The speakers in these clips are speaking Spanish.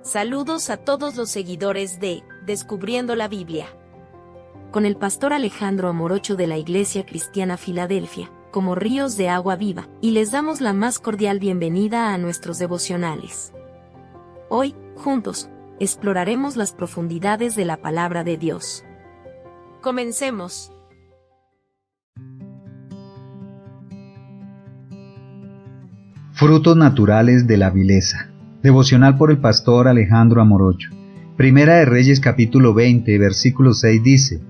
Saludos a todos los seguidores de Descubriendo la Biblia. Con el pastor Alejandro Amorocho de la Iglesia Cristiana Filadelfia, como ríos de agua viva, y les damos la más cordial bienvenida a nuestros devocionales. Hoy, juntos, exploraremos las profundidades de la palabra de Dios. Comencemos. Frutos naturales de la vileza. Devocional por el pastor Alejandro Amorocho. Primera de Reyes capítulo 20, versículo 6 dice: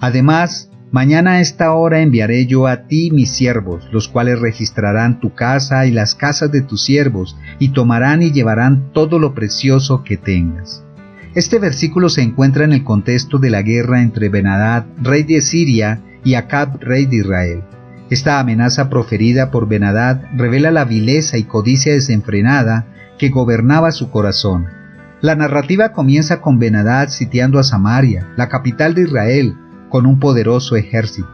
Además, mañana a esta hora enviaré yo a ti mis siervos, los cuales registrarán tu casa y las casas de tus siervos, y tomarán y llevarán todo lo precioso que tengas. Este versículo se encuentra en el contexto de la guerra entre Ben-Hadad, rey de Siria, y Acab, rey de Israel. Esta amenaza proferida por Ben-Hadad revela la vileza y codicia desenfrenada que gobernaba su corazón. La narrativa comienza con Ben-Hadad sitiando a Samaria, la capital de Israel, con un poderoso ejército.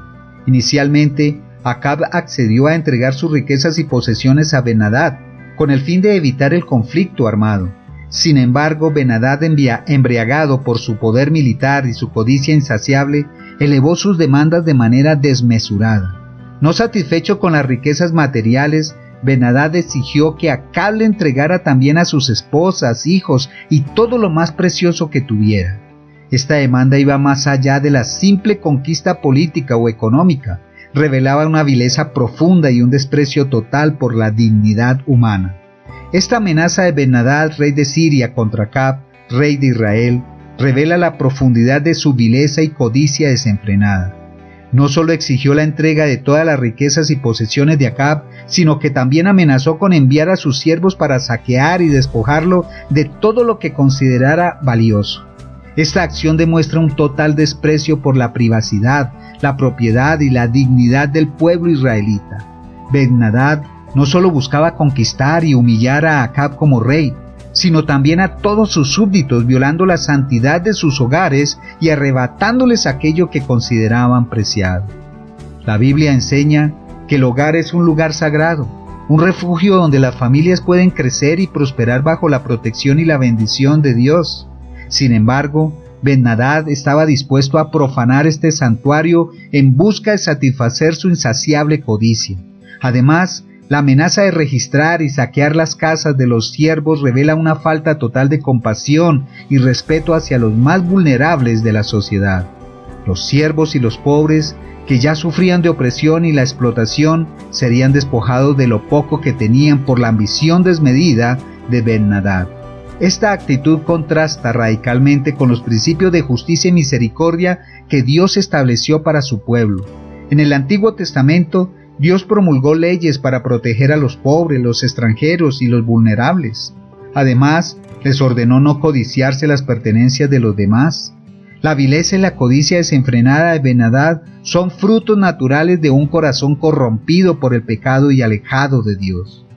Inicialmente, Acab accedió a entregar sus riquezas y posesiones a Ben-Hadad, con el fin de evitar el conflicto armado. Sin embargo, Ben-Hadad, embriagado por su poder militar y su codicia insaciable, elevó sus demandas de manera desmesurada. No satisfecho con las riquezas materiales, Ben-Hadad exigió que Acab le entregara también a sus esposas, hijos y todo lo más precioso que tuviera. Esta demanda iba más allá de la simple conquista política o económica, revelaba una vileza profunda y un desprecio total por la dignidad humana. Esta amenaza de Ben-Hadad, rey de Siria, contra Acab, rey de Israel, revela la profundidad de su vileza y codicia desenfrenada. No solo exigió la entrega de todas las riquezas y posesiones de Acab, sino que también amenazó con enviar a sus siervos para saquear y despojarlo de todo lo que considerara valioso. Esta acción demuestra un total desprecio por la privacidad, la propiedad y la dignidad del pueblo israelita. Ben-Hadad no solo buscaba conquistar y humillar a Acab como rey, sino también a todos sus súbditos, violando la santidad de sus hogares y arrebatándoles aquello que consideraban preciado. La Biblia enseña que el hogar es un lugar sagrado, un refugio donde las familias pueden crecer y prosperar bajo la protección y la bendición de Dios. Sin embargo, Ben-Hadad estaba dispuesto a profanar este santuario en busca de satisfacer su insaciable codicia. Además, la amenaza de registrar y saquear las casas de los siervos revela una falta total de compasión y respeto hacia los más vulnerables de la sociedad. Los siervos y los pobres, que ya sufrían de opresión y la explotación, serían despojados de lo poco que tenían por la ambición desmedida de Ben-Hadad. Esta actitud contrasta radicalmente con los principios de justicia y misericordia que Dios estableció para su pueblo. En el Antiguo Testamento, Dios promulgó leyes para proteger a los pobres, los extranjeros y los vulnerables. Además, les ordenó no codiciarse las pertenencias de los demás. La vileza y la codicia desenfrenada de Ben-Hadad son frutos naturales de un corazón corrompido por el pecado y alejado de Dios.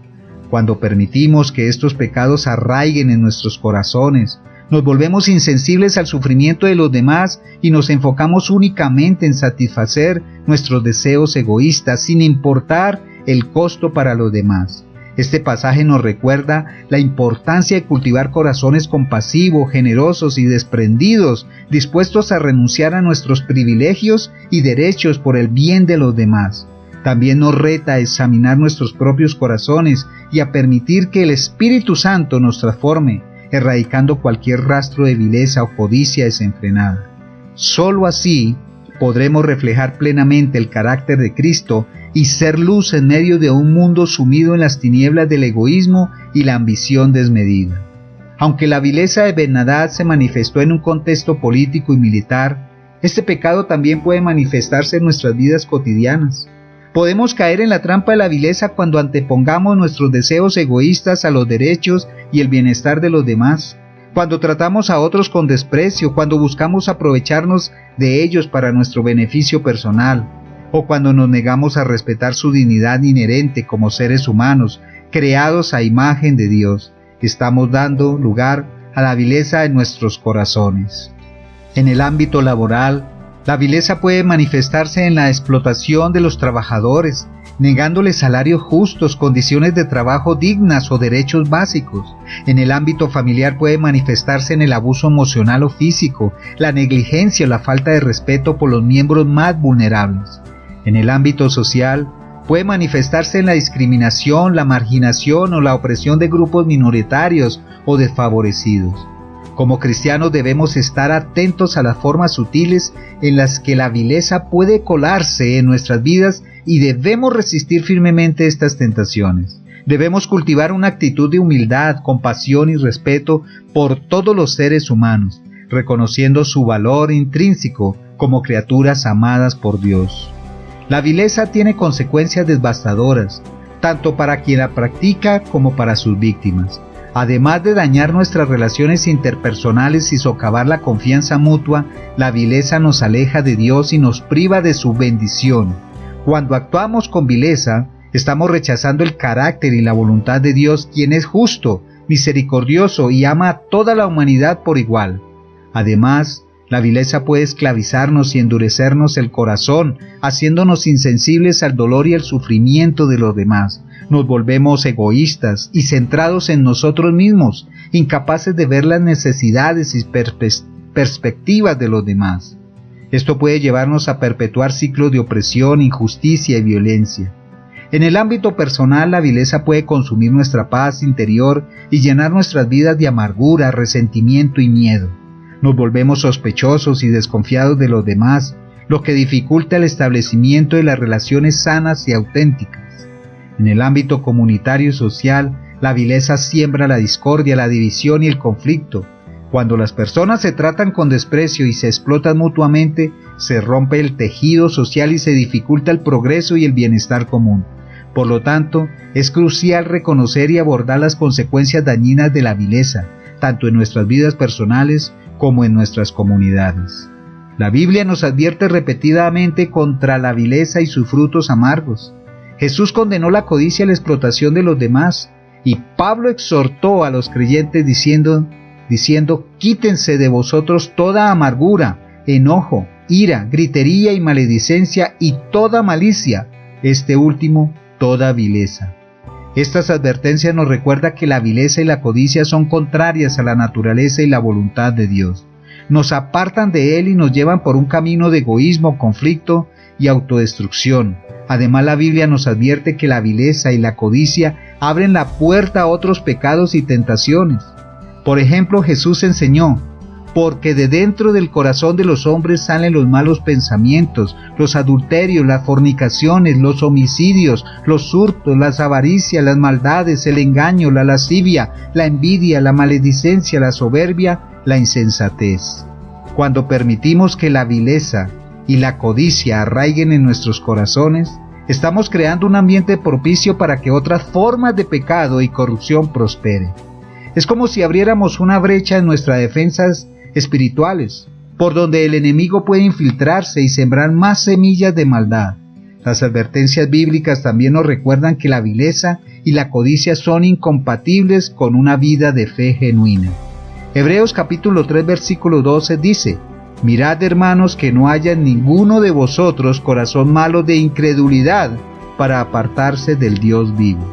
Cuando permitimos que estos pecados arraiguen en nuestros corazones, nos volvemos insensibles al sufrimiento de los demás y nos enfocamos únicamente en satisfacer nuestros deseos egoístas sin importar el costo para los demás. Este pasaje nos recuerda la importancia de cultivar corazones compasivos, generosos y desprendidos, dispuestos a renunciar a nuestros privilegios y derechos por el bien de los demás. También nos reta a examinar nuestros propios corazones y a permitir que el Espíritu Santo nos transforme, erradicando cualquier rastro de vileza o codicia desenfrenada. Solo así podremos reflejar plenamente el carácter de Cristo y ser luz en medio de un mundo sumido en las tinieblas del egoísmo y la ambición desmedida. Aunque la vileza de Ben-Hadad se manifestó en un contexto político y militar, este pecado también puede manifestarse en nuestras vidas cotidianas. Podemos caer en la trampa de la vileza cuando antepongamos nuestros deseos egoístas a los derechos y el bienestar de los demás, cuando tratamos a otros con desprecio, cuando buscamos aprovecharnos de ellos para nuestro beneficio personal, o cuando nos negamos a respetar su dignidad inherente como seres humanos, creados a imagen de Dios. Estamos dando lugar a la vileza en nuestros corazones. En el ámbito laboral, la vileza puede manifestarse en la explotación de los trabajadores, negándole salarios justos, condiciones de trabajo dignas o derechos básicos. En el ámbito familiar puede manifestarse en el abuso emocional o físico, la negligencia o la falta de respeto por los miembros más vulnerables. En el ámbito social puede manifestarse en la discriminación, la marginación o la opresión de grupos minoritarios o desfavorecidos. Como cristianos debemos estar atentos a las formas sutiles en las que la vileza puede colarse en nuestras vidas y debemos resistir firmemente estas tentaciones. Debemos cultivar una actitud de humildad, compasión y respeto por todos los seres humanos, reconociendo su valor intrínseco como criaturas amadas por Dios. La vileza tiene consecuencias devastadoras, tanto para quien la practica como para sus víctimas. Además de dañar nuestras relaciones interpersonales y socavar la confianza mutua, la vileza nos aleja de Dios y nos priva de su bendición. Cuando actuamos con vileza, estamos rechazando el carácter y la voluntad de Dios, quien es justo, misericordioso y ama a toda la humanidad por igual. Además, la vileza puede esclavizarnos y endurecernos el corazón, haciéndonos insensibles al dolor y al sufrimiento de los demás. Nos volvemos egoístas y centrados en nosotros mismos, incapaces de ver las necesidades y perspectivas de los demás. Esto puede llevarnos a perpetuar ciclos de opresión, injusticia y violencia. En el ámbito personal, la vileza puede consumir nuestra paz interior y llenar nuestras vidas de amargura, resentimiento y miedo. Nos volvemos sospechosos y desconfiados de los demás, lo que dificulta el establecimiento de las relaciones sanas y auténticas. En el ámbito comunitario y social, la vileza siembra la discordia, la división y el conflicto. Cuando las personas se tratan con desprecio y se explotan mutuamente, se rompe el tejido social y se dificulta el progreso y el bienestar común. Por lo tanto, es crucial reconocer y abordar las consecuencias dañinas de la vileza, tanto en nuestras vidas personales como en nuestras comunidades. La Biblia nos advierte repetidamente contra la vileza y sus frutos amargos. Jesús condenó la codicia y la explotación de los demás, y Pablo exhortó a los creyentes diciendo, quítense de vosotros toda amargura, enojo, ira, gritería y maledicencia y toda malicia, este último, toda vileza. Estas advertencias nos recuerdan que la vileza y la codicia son contrarias a la naturaleza y la voluntad de Dios. Nos apartan de Él y nos llevan por un camino de egoísmo, conflicto y autodestrucción. Además, la Biblia nos advierte que la vileza y la codicia abren la puerta a otros pecados y tentaciones. Por ejemplo, Jesús enseñó, porque de dentro del corazón de los hombres salen los malos pensamientos, los adulterios, las fornicaciones, los homicidios, los hurtos, las avaricias, las maldades, el engaño, la lascivia, la envidia, la maledicencia, la soberbia, la insensatez. Cuando permitimos que la vileza y la codicia arraiguen en nuestros corazones, estamos creando un ambiente propicio para que otras formas de pecado y corrupción prosperen. Es como si abriéramos una brecha en nuestras defensas espirituales, por donde el enemigo puede infiltrarse y sembrar más semillas de maldad. Las advertencias bíblicas también nos recuerdan que la vileza y la codicia son incompatibles con una vida de fe genuina. Hebreos capítulo 3 versículo 12 dice, mirad, hermanos, que no haya en ninguno de vosotros corazón malo de incredulidad para apartarse del Dios vivo.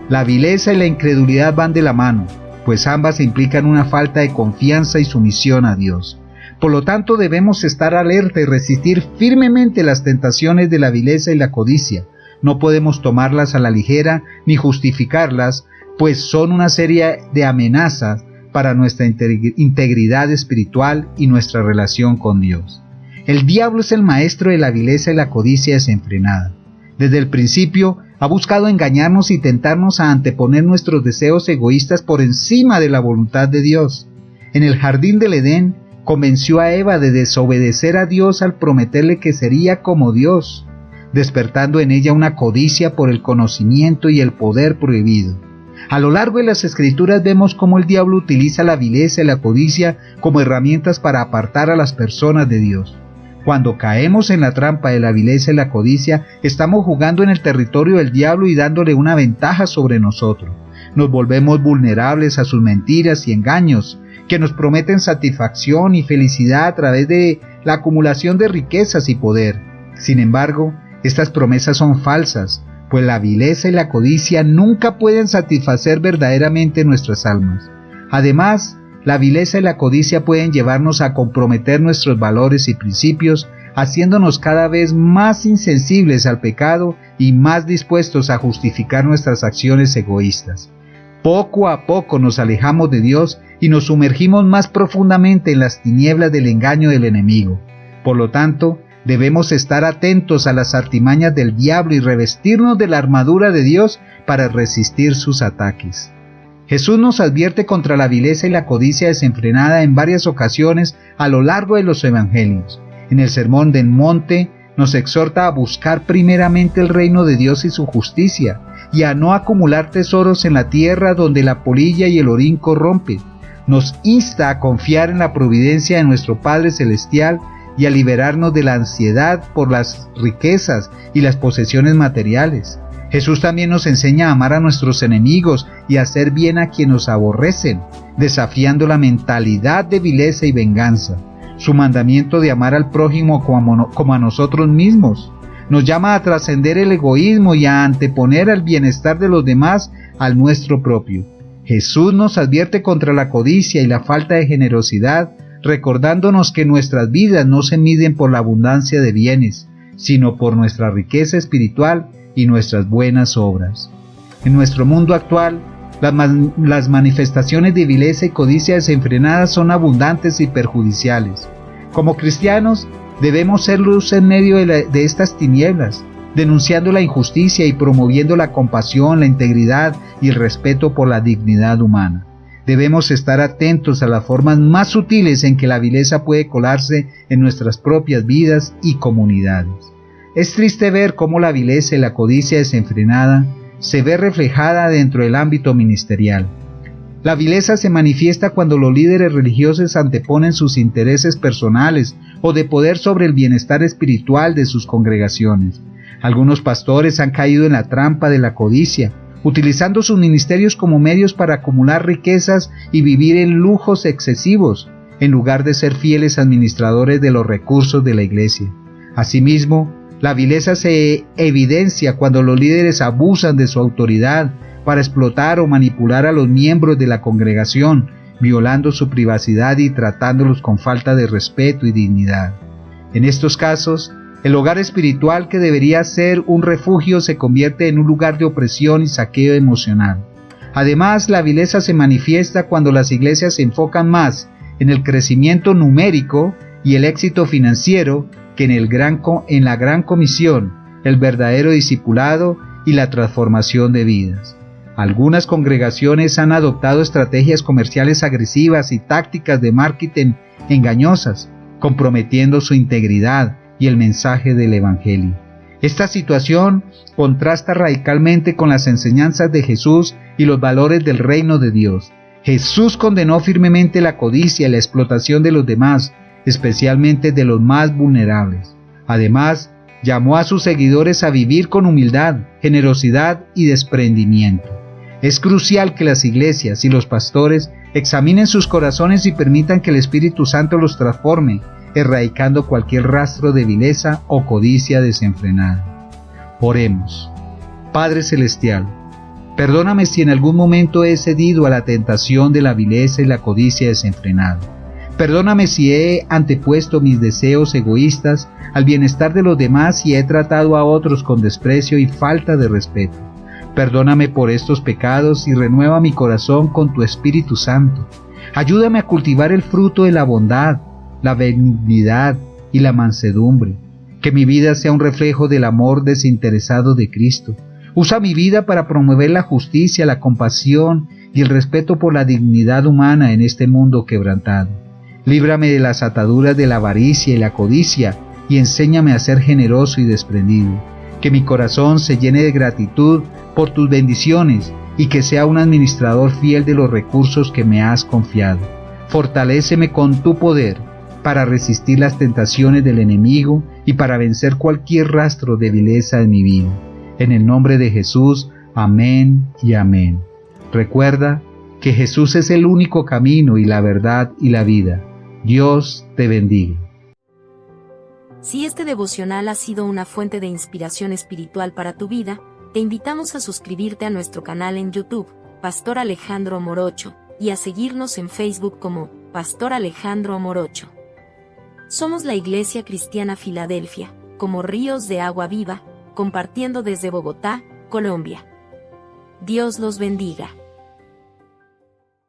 La vileza y la incredulidad van de la mano, pues ambas implican una falta de confianza y sumisión a Dios. Por lo tanto, debemos estar alerta y resistir firmemente las tentaciones de la vileza y la codicia. No podemos tomarlas a la ligera ni justificarlas, pues son una serie de amenazas para nuestra integridad espiritual y nuestra relación con Dios. El diablo es el maestro de la vileza y la codicia desenfrenada. Desde el principio ha buscado engañarnos y tentarnos a anteponer nuestros deseos egoístas por encima de la voluntad de Dios. En el jardín del Edén, convenció a Eva de desobedecer a Dios al prometerle que sería como Dios, despertando en ella una codicia por el conocimiento y el poder prohibido. A lo largo de las Escrituras vemos cómo el diablo utiliza la vileza y la codicia como herramientas para apartar a las personas de Dios. Cuando caemos en la trampa de la vileza y la codicia, estamos jugando en el territorio del diablo y dándole una ventaja sobre nosotros. Nos volvemos vulnerables a sus mentiras y engaños, que nos prometen satisfacción y felicidad a través de la acumulación de riquezas y poder. Sin embargo, estas promesas son falsas, pues la vileza y la codicia nunca pueden satisfacer verdaderamente nuestras almas. Además, la vileza y la codicia pueden llevarnos a comprometer nuestros valores y principios, haciéndonos cada vez más insensibles al pecado y más dispuestos a justificar nuestras acciones egoístas. Poco a poco nos alejamos de Dios y nos sumergimos más profundamente en las tinieblas del engaño del enemigo. Por lo tanto, debemos estar atentos a las artimañas del diablo y revestirnos de la armadura de Dios para resistir sus ataques. Jesús nos advierte contra la vileza y la codicia desenfrenada en varias ocasiones a lo largo de los evangelios. En el Sermón del Monte nos exhorta a buscar primeramente el reino de Dios y su justicia, y a no acumular tesoros en la tierra donde la polilla y el orín corrompen. Nos insta a confiar en la providencia de nuestro Padre Celestial y a liberarnos de la ansiedad por las riquezas y las posesiones materiales. Jesús también nos enseña a amar a nuestros enemigos y a hacer bien a quienes nos aborrecen, desafiando la mentalidad de vileza y venganza. Su mandamiento de amar al prójimo como a nosotros mismos nos llama a trascender el egoísmo y a anteponer el bienestar de los demás al nuestro propio. Jesús nos advierte contra la codicia y la falta de generosidad, recordándonos que nuestras vidas no se miden por la abundancia de bienes, sino por nuestra riqueza espiritual y nuestras buenas obras. En nuestro mundo actual, las manifestaciones de vileza y codicia desenfrenadas son abundantes y perjudiciales. Como cristianos, debemos ser luz en medio de estas tinieblas, denunciando la injusticia y promoviendo la compasión, la integridad y el respeto por la dignidad humana. Debemos estar atentos a las formas más sutiles en que la vileza puede colarse en nuestras propias vidas y comunidades. Es triste ver cómo la vileza y la codicia desenfrenada se ve reflejada dentro del ámbito ministerial. La vileza se manifiesta cuando los líderes religiosos anteponen sus intereses personales o de poder sobre el bienestar espiritual de sus congregaciones. Algunos pastores han caído en la trampa de la codicia, utilizando sus ministerios como medios para acumular riquezas y vivir en lujos excesivos, en lugar de ser fieles administradores de los recursos de la iglesia. Asimismo, la vileza se evidencia cuando los líderes abusan de su autoridad para explotar o manipular a los miembros de la congregación, violando su privacidad y tratándolos con falta de respeto y dignidad. En estos casos, el hogar espiritual que debería ser un refugio se convierte en un lugar de opresión y saqueo emocional. Además, la vileza se manifiesta cuando las iglesias se enfocan más en el crecimiento numérico y el éxito financiero que en la gran comisión, el verdadero discipulado y la transformación de vidas. Algunas congregaciones han adoptado estrategias comerciales agresivas y tácticas de marketing engañosas, comprometiendo su integridad y el mensaje del Evangelio. Esta situación contrasta radicalmente con las enseñanzas de Jesús y los valores del reino de Dios. Jesús condenó firmemente la codicia y la explotación de los demás, especialmente de los más vulnerables. Además, llamó a sus seguidores a vivir con humildad, generosidad y desprendimiento. Es crucial que las iglesias y los pastores examinen sus corazones y permitan que el Espíritu Santo los transforme, erradicando cualquier rastro de vileza o codicia desenfrenada. Oremos. Padre Celestial, perdóname si en algún momento he cedido a la tentación de la vileza y la codicia desenfrenada. Perdóname si he antepuesto mis deseos egoístas al bienestar de los demás y he tratado a otros con desprecio y falta de respeto. Perdóname por estos pecados y renueva mi corazón con tu Espíritu Santo. Ayúdame a cultivar el fruto de la bondad, la benignidad y la mansedumbre. Que mi vida sea un reflejo del amor desinteresado de Cristo. Usa mi vida para promover la justicia, la compasión y el respeto por la dignidad humana en este mundo quebrantado. Líbrame de las ataduras de la avaricia y la codicia y enséñame a ser generoso y desprendido. Que mi corazón se llene de gratitud por tus bendiciones y que sea un administrador fiel de los recursos que me has confiado. Fortaléceme con tu poder para resistir las tentaciones del enemigo y para vencer cualquier rastro de vileza en mi vida. En el nombre de Jesús, amén y amén. Recuerda que Jesús es el único camino y la verdad y la vida. Dios te bendiga. Si este devocional ha sido una fuente de inspiración espiritual para tu vida, Te invitamos a suscribirte a nuestro canal en YouTube, Pastor Alejandro Morocho, y a seguirnos en Facebook como Pastor Alejandro Morocho. Somos la Iglesia Cristiana Filadelfia, como ríos de agua viva, compartiendo desde Bogotá, Colombia. Dios los bendiga.